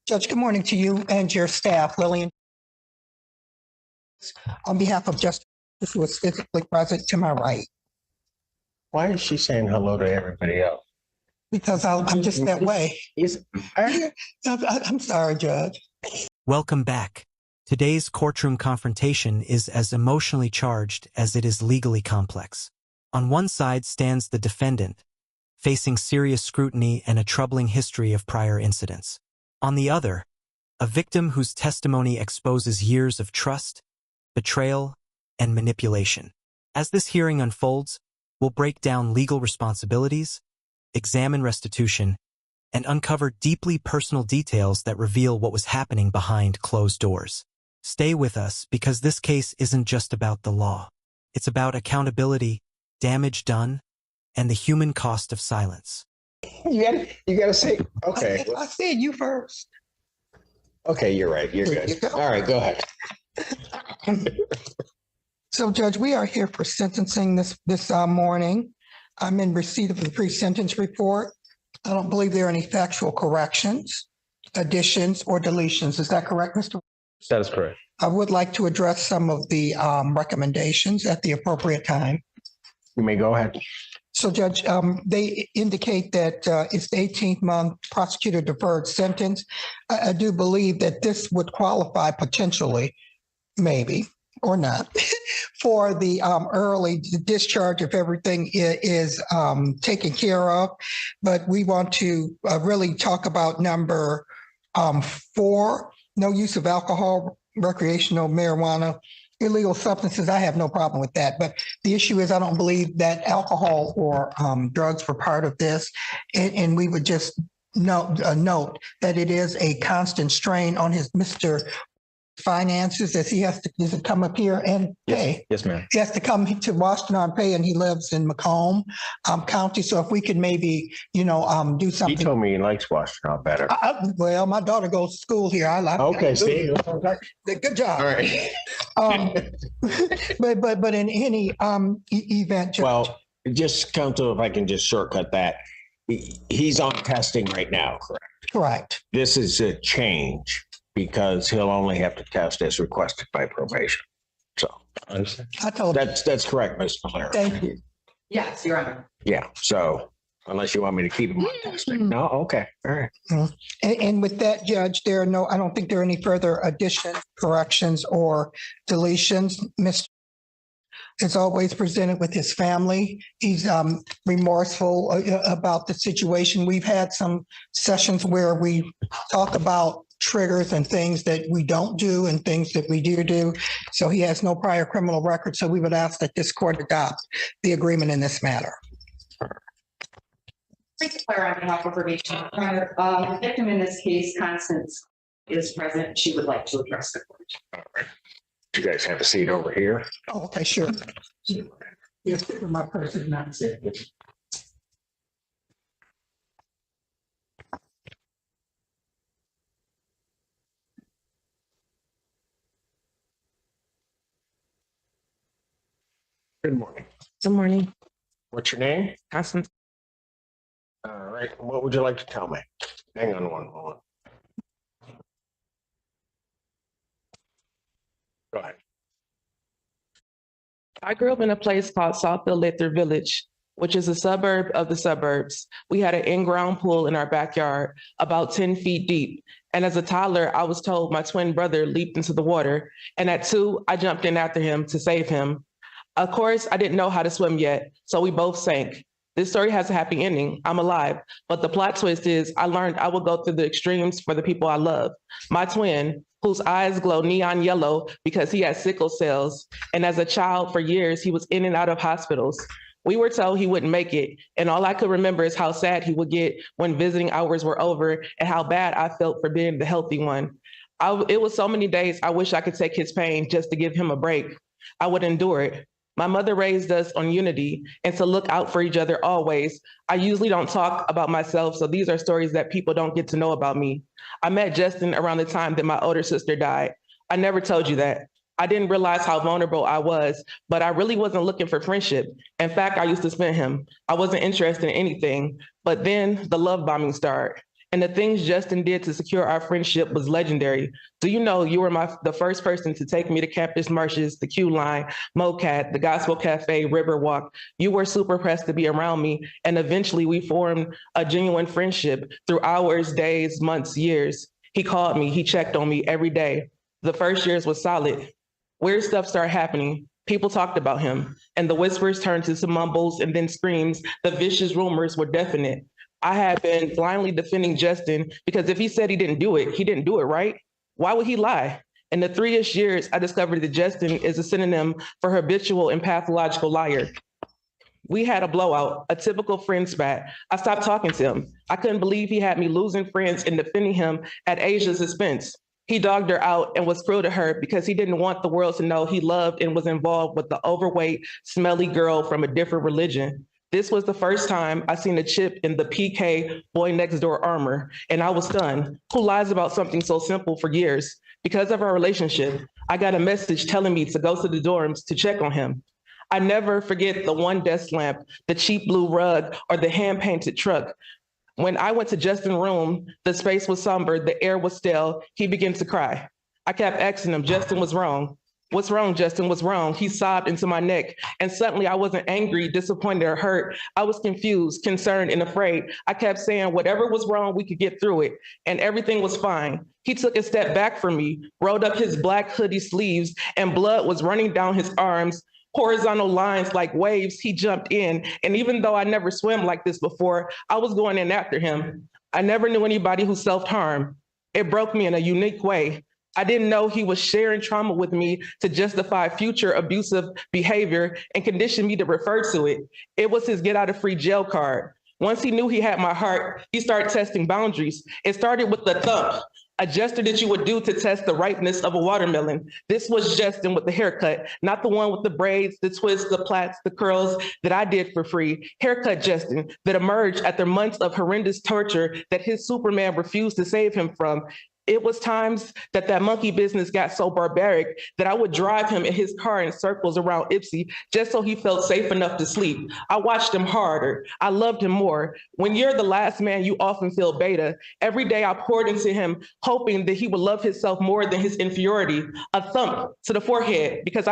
Judge, good morning to you and your staff. Lillian, on behalf of Justice who was physically present to my right. Why is she saying hello to everybody else? Because I'm just that way. I'm sorry, Judge. Welcome back. Today's courtroom confrontation is as emotionally charged as it is legally complex. On one side stands the defendant, facing serious scrutiny and a troubling history of prior incidents. On the other, a victim whose testimony exposes years of trust, betrayal, and manipulation. As this hearing unfolds, we'll break down legal responsibilities, examine restitution, and uncover deeply personal details that reveal what was happening behind closed doors. Stay with us because this case isn't just about the law. It's about accountability, damage done, and the human cost of silence. You gotta say, okay. I said you first. Okay, you're right. You're good. All right, go ahead. So, Judge, we are here for sentencing this morning. I'm in receipt of the pre-sentence report. I don't believe there are any factual corrections, additions, or deletions. Is that correct, Mr.? That is correct. I would like to address some of the recommendations at the appropriate time. You may go ahead. So, Judge, they indicate that it's the 18th month prosecutor deferred sentence. I do believe that this would qualify potentially, maybe, or not, for the early discharge if everything is taken care of. But we want to really talk about number 4, no use of alcohol, recreational marijuana, illegal substances. I have no problem with that. But the issue is I don't believe that alcohol or drugs were part of this. And we would just note that it is a constant strain on his Mr. finances as he has to come up here and pay. Yes, ma'am. He has to come to Washington and pay, and he lives in Macomb County. So if we could maybe, do something. He told me he likes Washington better. Well, my daughter goes to school here. I like. Okay, see. Good job. All right. But in any event. Well, just counsel, if I can just shortcut that. He's on testing right now, correct? Correct. This is a change because he'll only have to test as requested by probation. So I understand. I told you. That's correct, Ms. Blair. Thank you. Yes, Your Honor. Yeah. So unless you want me to keep him on testing. No, okay. All right. And with that, Judge, I don't think there are any further additions, corrections, or deletions. Mr. is always presented with his family. He's remorseful about the situation. We've had some sessions where we talk about triggers and things that we don't do and things that we do. So he has no prior criminal record. So we would ask that this court adopt the agreement in this matter. Claire, on behalf of probation, the victim in this case, Constance, is present. She would like to address the court. All right. You guys have a seat over here. Oh, okay, sure. Yes, my person, not sick. Good morning. Good morning, What's your name? Constance. All right. What would you like to tell me? Hang on one moment. Go ahead. I grew up in a place called Southfield Lathrop Village, which is a suburb of the suburbs. We had an in-ground pool in our backyard, about 10 feet deep. And as a toddler, I was told my twin brother leaped into the water. And at 2, I jumped in after him to save him. Of course, I didn't know how to swim yet, so we both sank. This story has a happy ending. I'm alive. But the plot twist is I learned I would go through the extremes for the people I love. My twin, whose eyes glow neon yellow because he has sickle cells. And as a child for years, he was in and out of hospitals. We were told he wouldn't make it. And all I could remember is how sad he would get when visiting hours were over and how bad I felt for being the healthy one. It was so many days I wish I could take his pain just to give him a break. I would endure it. My mother raised us on unity and to look out for each other always. I usually don't talk about myself, so these are stories that people don't get to know about me. I met Justin around the time that my older sister died. I never told you that. I didn't realize how vulnerable I was, but I really wasn't looking for friendship. In fact, I used to spin him. I wasn't interested in anything, but then the love bombing started. And the things Justin did to secure our friendship was legendary. Do you know you were the first person to take me to campus marches, the Q Line, MoCat, the Gospel Cafe, Riverwalk. You were super pressed to be around me. And eventually we formed a genuine friendship through hours, days, months, years. He called me, he checked on me every day. The first years was solid. Weird stuff started happening. People talked about him, and the whispers turned to some mumbles and then screams. The vicious rumors were definite. I had been blindly defending Justin because if he said he didn't do it, right? Why would he lie? In the 3-ish years, I discovered that Justin is a synonym for habitual and pathological liar. We had a blowout, a typical friend spat. I stopped talking to him. I couldn't believe he had me losing friends and defending him at Asia's expense. He dogged her out and was cruel to her because he didn't want the world to know he loved and was involved with the overweight, smelly girl from a different religion. This was the first time I seen a chip in the PK boy next door armor, and I was stunned. Who lies about something so simple for years? Because of our relationship, I got a message telling me to go to the dorms to check on him. I never forget the one desk lamp, the cheap blue rug, or the hand-painted truck. When I went to Justin's room, the space was somber, the air was stale. He began to cry. I kept asking him, Justin, what's wrong? What's wrong, Justin? What's wrong? He sobbed into my neck. And suddenly I wasn't angry, disappointed, or hurt. I was confused, concerned, and afraid. I kept saying whatever was wrong, we could get through it. And everything was fine. He took a step back from me, rolled up his black hoodie sleeves, and blood was running down his arms. Horizontal lines like waves, he jumped in. And even though I never swam like this before, I was going in after him. I never knew anybody who self-harmed. It broke me in a unique way. I didn't know he was sharing trauma with me to justify future abusive behavior and condition me to refer to it. It was his get out of free jail card. Once he knew he had my heart, he started testing boundaries. It started with the thump, a gesture that you would do to test the ripeness of a watermelon. This was Justin with the haircut, not the one with the braids, the twists, the plaits, the curls that I did for free. Haircut Justin that emerged after months of horrendous torture that his Superman refused to save him from. It was times that monkey business got so barbaric that I would drive him in his car in circles around Ipsy just so he felt safe enough to sleep. I watched him harder. I loved him more. When you're the last man, you often feel beta. Every day I poured into him, hoping that he would love himself more than his inferiority. A thump to the forehead because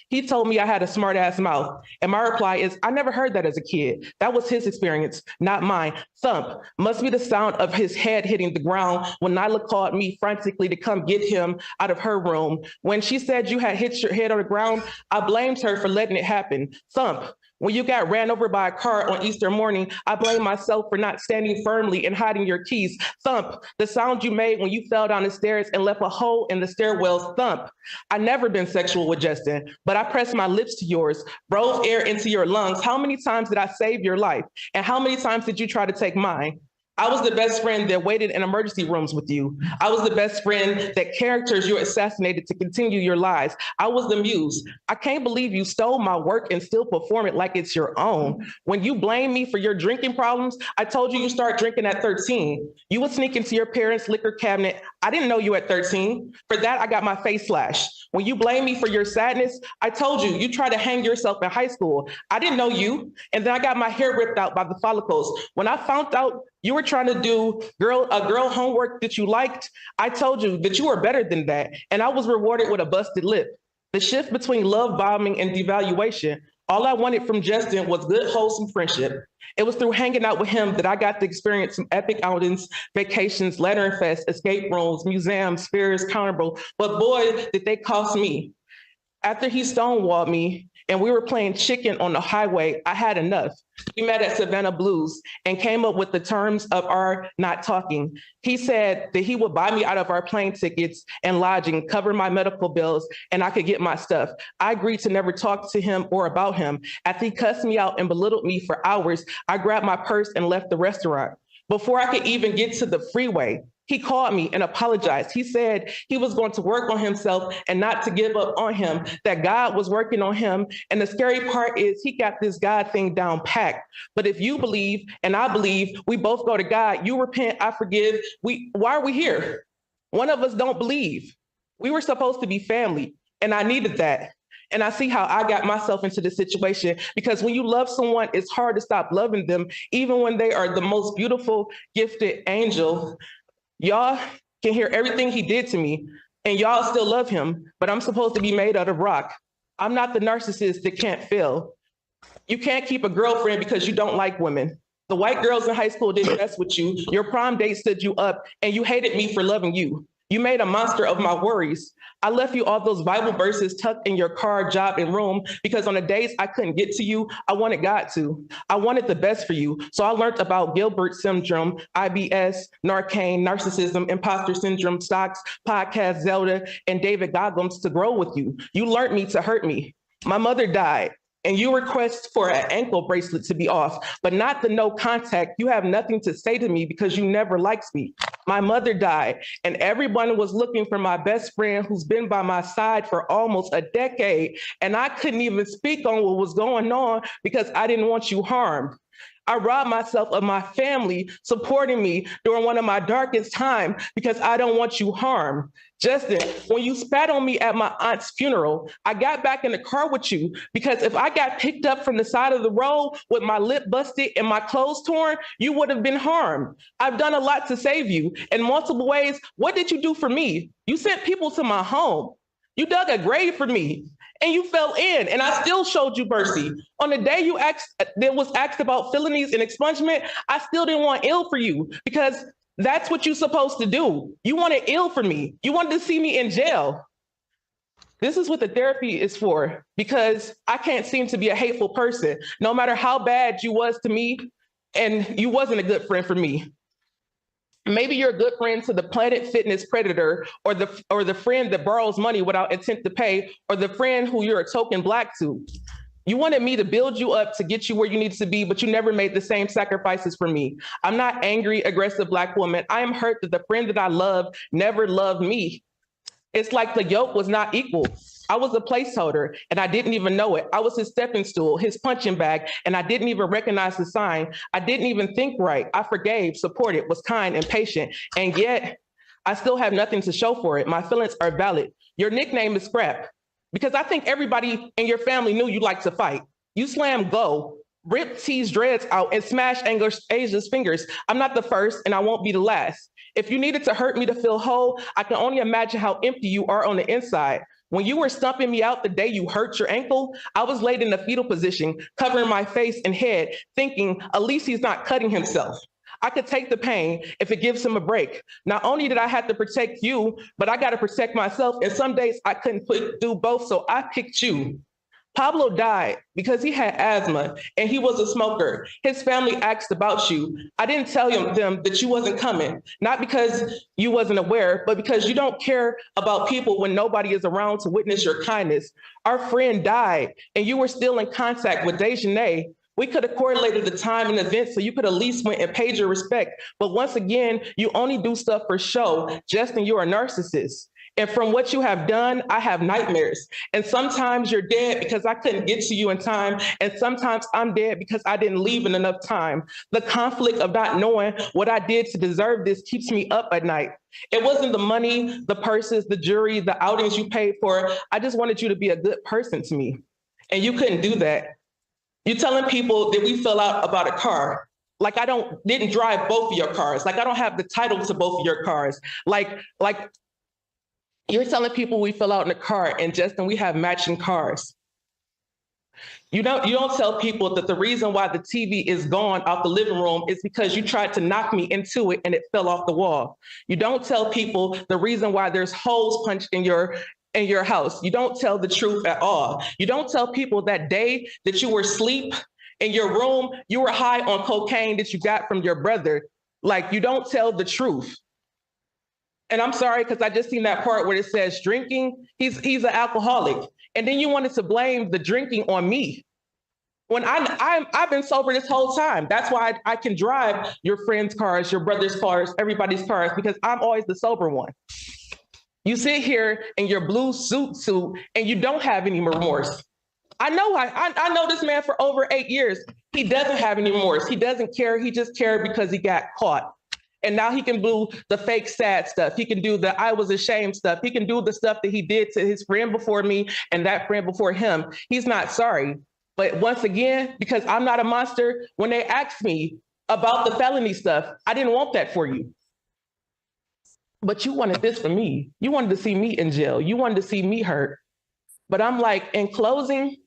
he told me I had a smart ass mouth. And my reply is, I never heard that as a kid. That was his experience, not mine. Thump must be the sound of his head hitting the ground when Nyla called me frantically to come get him out of her room. When she said you had hit your head on the ground, I blamed her for letting it happen. Thump. When you got ran over by a car on Easter morning, I blame myself for not standing firmly and hiding your keys. Thump. The sound you made when you fell down the stairs and left a hole in the stairwells. Thump. I never been sexual with Justin, but I pressed my lips to yours, breathed air into your lungs. How many times did I save your life? And how many times did you try to take mine? I was the best friend that waited in emergency rooms with you. I was the best friend that characters you assassinated to continue your lies. I was the muse. I can't believe you stole my work and still perform it like it's your own. When you blame me for your drinking problems, I told you start drinking at 13. You would sneak into your parents' liquor cabinet. I didn't know you at 13. For that, I got my face slashed. When you blame me for your sadness, I told you tried to hang yourself in high school. I didn't know you. And then I got my hair ripped out by the follicles. When I found out you were trying to do a girl homework that you liked, I told you that you were better than that. And I was rewarded with a busted lip. The shift between love bombing and devaluation, all I wanted from Justin was good, wholesome friendship. It was through hanging out with him that I got to experience some epic outings, vacations, Lantern Fest, escape rooms, museums, fairs, carnival. But boy, did they cost me. After he stonewalled me and we were playing chicken on the highway, I had enough. We met at Savannah Blues and came up with the terms of our not talking. He said that he would buy me out of our plane tickets and lodging, cover my medical bills, and I could get my stuff. I agreed to never talk to him or about him. After he cussed me out and belittled me for hours, I grabbed my purse and left the restaurant. Before I could even get to the freeway, he called me and apologized. He said he was going to work on himself and not to give up on him, that God was working on him. And the scary part is he got this God thing down packed. But if you believe and I believe, we both go to God, you repent, I forgive. Why are we here? One of us don't believe. We were supposed to be family, and I needed that. And I see how I got myself into this situation, because when you love someone, it's hard to stop loving them, even when they are the most beautiful, gifted angel. Y'all can hear everything he did to me, and y'all still love him, but I'm supposed to be made out of rock. I'm not the narcissist that can't fail. You can't keep a girlfriend because you don't like women. The white girls in high school didn't mess with you. Your prom date stood you up, and you hated me for loving you. You made a monster of my worries. I left you all those Bible verses tucked in your car, job, and room, because on the days I couldn't get to you, I wanted God to. I wanted the best for you. So I learned about Gilbert syndrome, IBS, Narcan, narcissism, imposter syndrome, stocks, podcast, Zelda, and David Goggins to grow with you. You learned me to hurt me. My mother died, and you request for an ankle bracelet to be off, but not the no contact. You have nothing to say to me because you never liked me. My mother died, and everyone was looking for my best friend who's been by my side for almost a decade, and I couldn't even speak on what was going on because I didn't want you harmed. I robbed myself of my family supporting me during one of my darkest times because I don't want you harmed. Justin, when you spat on me at my aunt's funeral, I got back in the car with you because if I got picked up from the side of the road with my lip busted and my clothes torn, you would have been harmed. I've done a lot to save you in multiple ways. What did you do for me? You sent people to my home. You dug a grave for me. And you fell in, and I still showed you mercy. On the day that was asked about felonies and expungement, I still didn't want ill for you because that's what you're supposed to do. You wanted ill for me. You wanted to see me in jail. This is what the therapy is for, because I can't seem to be a hateful person, no matter how bad you was to me, and you wasn't a good friend for me. Maybe you're a good friend to the Planet Fitness predator, or the friend that borrows money without intent to pay, or the friend who you're a token black to. You wanted me to build you up to get you where you need to be, but you never made the same sacrifices for me. I'm not angry, aggressive Black woman. I am hurt that the friend that I love never loved me. It's like the yoke was not equal. I was a placeholder and I didn't even know it. I was his stepping stool, his punching bag, and I didn't even recognize the sign. I didn't even think right. I forgave, supported, was kind and patient, and yet I still have nothing to show for it. My feelings are valid. Your nickname is Scrap, because I think everybody in your family knew you liked to fight. You slammed Go, ripped T's dreads out, and smashed Asia's fingers. I'm not the first, and I won't be the last. If you needed to hurt me to feel whole, I can only imagine how empty you are on the inside. When you were stumping me out the day you hurt your ankle, I was laid in a fetal position, covering my face and head, thinking, at least he's not cutting himself. I could take the pain if it gives him a break. Not only did I have to protect you, but I got to protect myself. And some days I couldn't do both, so I picked you. Pablo died because he had asthma and he was a smoker. His family asked about you. I didn't tell them that you wasn't coming, not because you wasn't aware, but because you don't care about people when nobody is around to witness your kindness. Our friend died and you were still in contact with Dejanay. We could have correlated the time and event so you could at least went and paid your respect. But once again, you only do stuff for show. Justin, you're a narcissist. And from what you have done, I have nightmares. And sometimes you're dead because I couldn't get to you in time. And sometimes I'm dead because I didn't leave in enough time. The conflict of not knowing what I did to deserve this keeps me up at night. It wasn't the money, the purses, the jewelry, the outings you paid for. I just wanted you to be a good person to me. And you couldn't do that. You're telling people that we fell out about a car. Like I didn't drive both of your cars. Like I don't have the title to both of your cars. Like you're telling people we fell out in a car, and Justin, we have matching cars. You don't tell people that the reason why the TV is gone out the living room is because you tried to knock me into it and it fell off the wall. You don't tell people the reason why there's holes punched in your house. You don't tell the truth at all. You don't tell people that day that you were asleep in your room, you were high on cocaine that you got from your brother. Like you don't tell the truth. And I'm sorry, because I just seen that part where it says drinking, he's an alcoholic. And then you wanted to blame the drinking on me. When I've been sober this whole time. That's why I can drive your friends' cars, your brother's cars, everybody's cars, because I'm always the sober one. You sit here in your blue suit and you don't have any remorse. I know this man for over 8 years. He doesn't have any remorse. He doesn't care. He just cared because he got caught. And now he can do the fake sad stuff. He can do the I was ashamed stuff. He can do the stuff that he did to his friend before me and that friend before him. He's not sorry. But once again, because I'm not a monster, when they asked me about the felony stuff, I didn't want that for you. But you wanted this for me. You wanted to see me in jail. You wanted to see me hurt. But I'm like, in closing,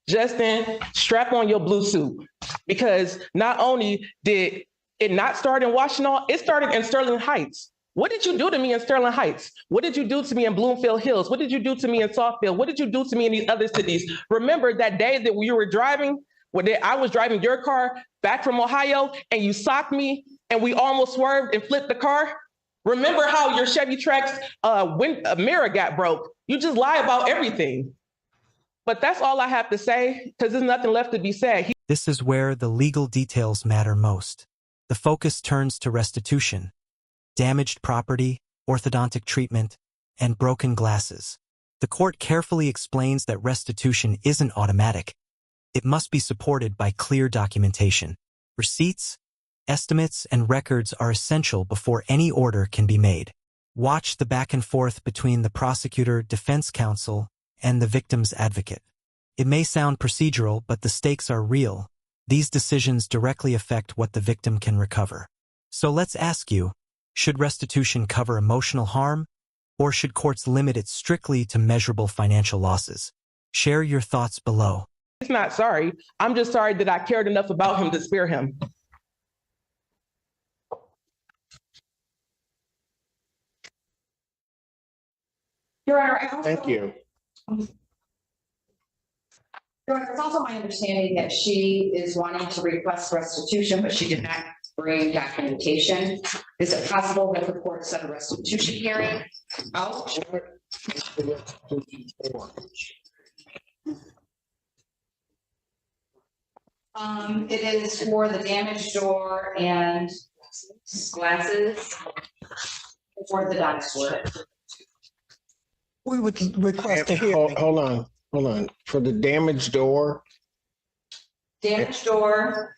Justin, strap on your blue suit. Because not only did it not start in Washington, it started in Sterling Heights. What did you do to me in Sterling Heights? What did you do to me in Bloomfield Hills? What did you do to me in Southfield? What did you do to me in these other cities? Remember that day that you were driving, when I was driving your car back from Ohio and you socked me and we almost swerved and flipped the car? Remember how your Chevy Trax mirror got broke? You just lie about everything. But that's all I have to say, because there's nothing left to be said. This is where the legal details matter most. The focus turns to restitution, damaged property, orthodontic treatment, and broken glasses. The court carefully explains that restitution isn't automatic. It must be supported by clear documentation. Receipts, estimates, and records are essential before any order can be made. Watch the back and forth between the prosecutor, defense counsel, and the victim's advocate. It may sound procedural, but the stakes are real. These decisions directly affect what the victim can recover. So let's ask you, should restitution cover emotional harm, or should courts limit it strictly to measurable financial losses? Share your thoughts below. He's not sorry. I'm just sorry that I cared enough about him to spare him. Your Honor, Thank you. Your Honor, it's also my understanding that she is wanting to request restitution, but she did not bring documentation. Is it possible that the court set a restitution hearing out? It is for the damaged door and glasses for the doctor. We would request a hearing. Hold on. For the damaged door, Damaged door,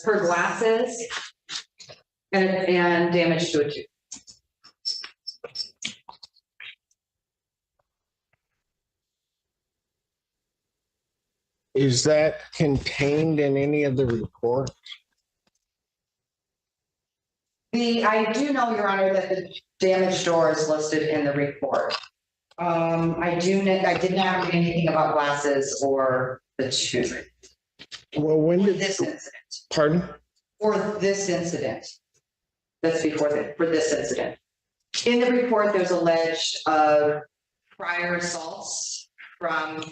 her glasses, and damage to a tooth. is that contained in any of the reports? I do know, Your Honor, that the damaged door is listed in the report. I did not read anything about glasses or the tooth. Well, when For did this incident, pardon? for this incident. That's for this incident. In the report, there's alleged prior assaults from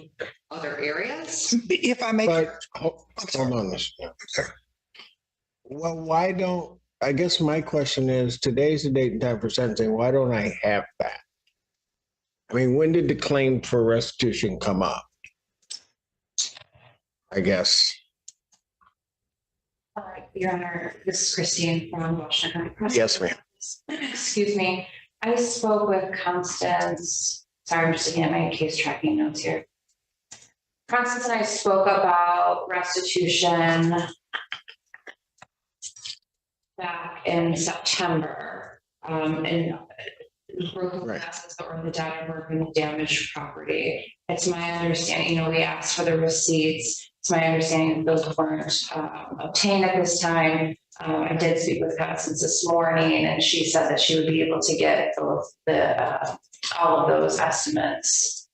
other areas. If I may. But hold on this. Well, why don't, I guess my question is, today's the date and time for sentencing. Why don't I have that? I mean, when did the claim for restitution come up? I guess. All right, Your Honor, this is Christine from Washington. Yes, ma'am. Excuse me. I spoke with Constance. Sorry, I'm just looking at my case tracking notes here. Constance and I spoke about restitution back in September. And broken glasses or the damaged property. It's my understanding, we asked for the receipts. It's my understanding that those weren't obtained at this time. I did speak with Constance this morning, and she said that she would be able to get all of those estimates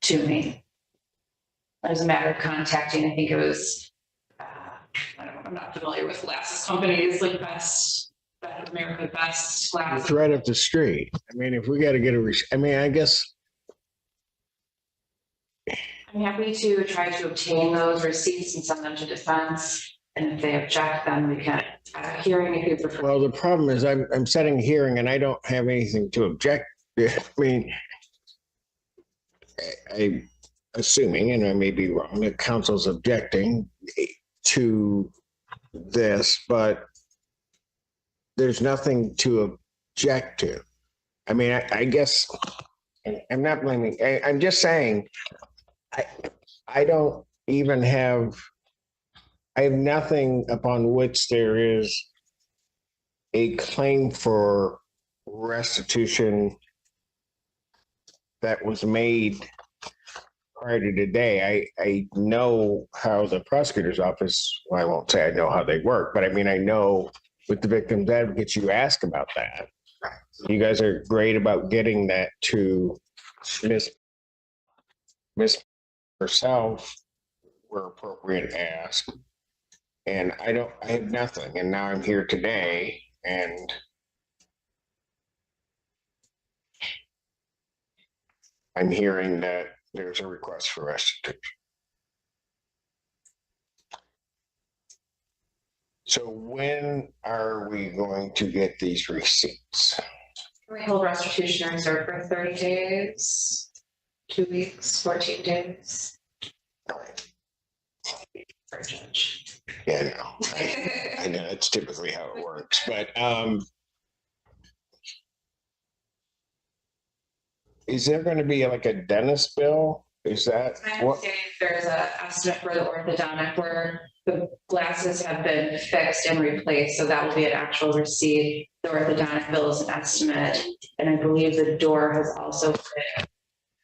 to me. It was a matter of contacting, I think it was, I'm not familiar with glasses companies like America Best Glasses. It's right up the street. I mean, if we got to get I guess. I'm happy to try to obtain those receipts and send them to defense. And if they object, then we can hearing if you prefer. Well, the problem is I'm setting a hearing and I don't have anything to object. I mean, I'm assuming, and I may be wrong, that counsel's objecting to this, but there's nothing to object to. I mean, I guess I'm not blaming. I'm just saying I don't even have. I have nothing upon which there is a claim for restitution that was made prior to today. I know how the prosecutor's office, well, I won't say I know how they work, but I mean, I know with the victim's advocates, you ask about that. You guys are great about getting that to Miss herself where appropriate ask. And I have nothing. And now I'm here today and I'm hearing that there's a request for restitution. So when are we going to get these receipts? We hold restitution reserved for 30 days, 2 weeks, 14 days. For a judge. Yeah, no, I know that's typically how it works, but is there going to be like a dentist bill? Is that My what? understanding is there's an estimate for the orthodontic where the glasses have been fixed and replaced, so that will be an actual receipt. The orthodontic bill is an estimate, and I believe the door has also been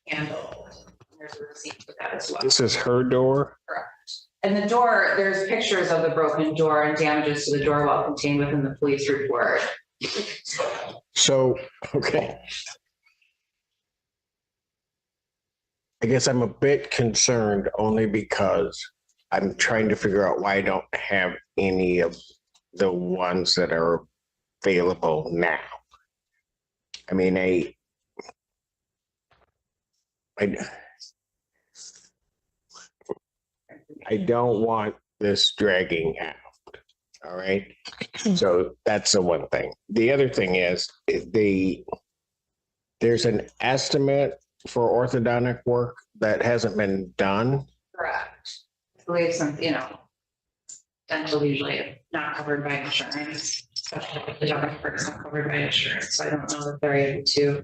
handled. There's a receipt for that as well. This is her door? Correct. And the door, there's pictures of the broken door and damages to the door while contained within the police report. So, okay. I guess I'm a bit concerned only because I'm trying to figure out why I don't have any of the ones that are available now. I mean, I don't want this dragging out. All right. So that's the one thing. The other thing is there's an estimate for orthodontic work that hasn't been done. Correct. I believe some, dental usually not covered by insurance. Especially the dental work is not covered by insurance, so I don't know that they're able to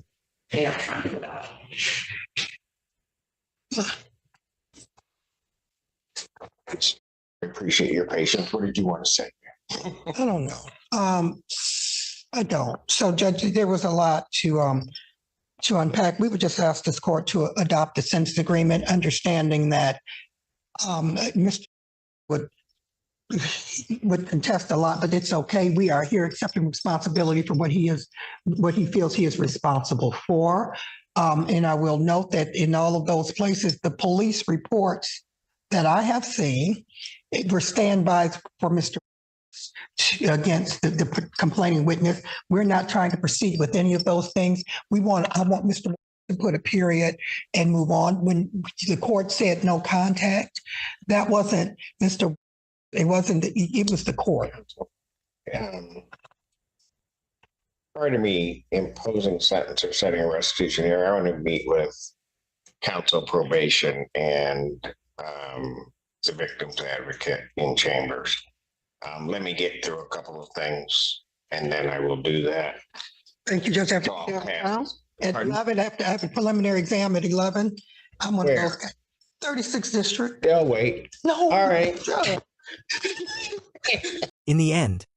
pay upfront for that. I appreciate your patience. What did you want to say? I don't know. I don't. So Judge, there was a lot to unpack. We would just ask this court to adopt the sentence agreement, understanding that Mr. would contest a lot, but it's okay. We are here accepting responsibility for what he feels he is responsible for. And I will note that in all of those places, the police reports that I have seen were standbys for Mr. against the complaining witness. We're not trying to proceed with any of those things. I want Mr. to put a period and move on. When the court said no contact, that wasn't Mr. It wasn't, it was the court. Part of me imposing sentence or setting a restitution here, I want to meet with counsel probation and the victim's advocate in chambers. Let me get through a couple of things and then I will do that. Thank you, Judge. At Pardon? 11, I have a preliminary exam at 11. I'm one of Where? those guys. 36th District. They'll wait. No. All right. In the end,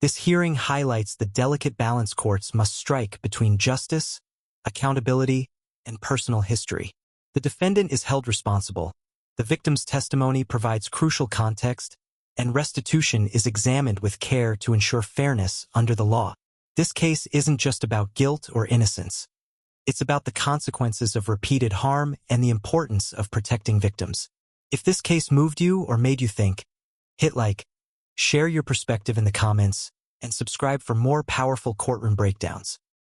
this hearing highlights the delicate balance courts must strike between justice, accountability, and personal history. The defendant is held responsible, the victim's testimony provides crucial context, and restitution is examined with care to ensure fairness under the law. This case isn't just about guilt or innocence. It's about the consequences of repeated harm and the importance of protecting victims. If this case moved you or made you think, hit like, share your perspective in the comments, and subscribe for more powerful courtroom breakdowns.